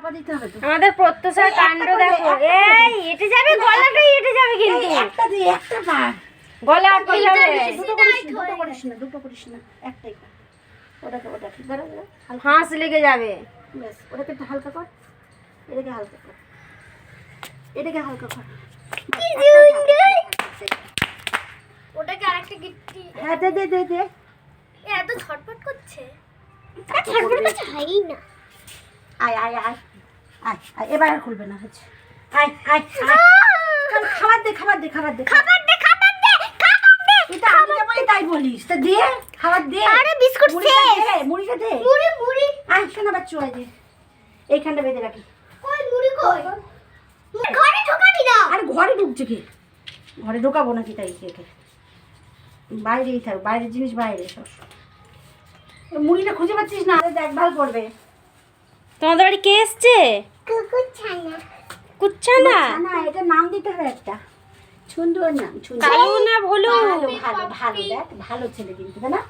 চাপা দিতে হবে তো। আমাদের প্রত্যেকটা কাণ্ড দেখো। এই এটে যাবে, গলাটাই এটে যাবে কিন্তু। একটা দিয়ে একটা পা গলা আটকে যাবে। দুটো করিস না একটাই কর। ওটাকে দাঁড়া হাঁস লেগে যাবে। ব্যাস ওটাকে একটু হালকা কর, এটাকে হালকা কর। ওটাকে আরেকটা গিফটি। হ্যাঁ দে এত ছটফট করছে। ছটফট করছে হাই না। আয় এবার আর খুলবে না হচ্ছে। আয় খাবার দে তুই তো আমি যা বলি তাই বলিস। তা দে খাবার দে। আরে বিস্কুট শেষ। মুড়িটা দে। মুড়ি আয় শোনা বাচ্চু আয় দে। এইখানটা বেঁধে রাখি। কই মুড়ি কই? ঘরে ঢোকাবি না। আরে ঘরে ঢুকছে কি? ঘরে ঢোকাবো নাকি তাই কে? বাইরেই থাক, বাইরের জিনিস বাইরে সব। মুড়িটা খুঁজে পাচ্ছিস না, দেখভাল করবে। তোমাদের বাড়ি কে এসছে? কুচ্ছা না, এটা নাম দিতে হবে একটা সুন্দর নাম। কালু না ভুলু? ভালো দেখ, ভালো ছেলে কিন্তু না।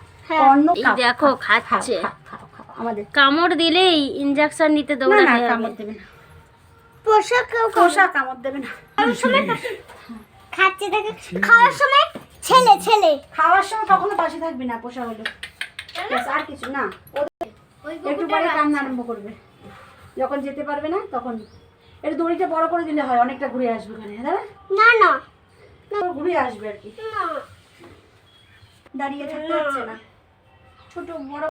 এই দেখো খাচ্ছে। খাও আমাদের কামড় দিলেই ইনজেকশন নিতে দৌড়াতে হবে। কামড় দেবে না, পোশাক কামড় দেবে না। খাচ্ছে দেখে। খাওয়ার সময় ছেলে খাওয়ার সময় কখনো পাশে থাকবি না, পোষা হলো। আর কিছু না, একটু পরে কান্না আরম্ভ করবে। যখন যেতে পারবে না তখন একটু দড়িটা বড় করে দিলে হয়, অনেকটা ঘুরে আসবে ওখানে। না ঘুরে আসবে আর কি, দাঁড়িয়ে থাকতে হচ্ছে না। ছোট বড়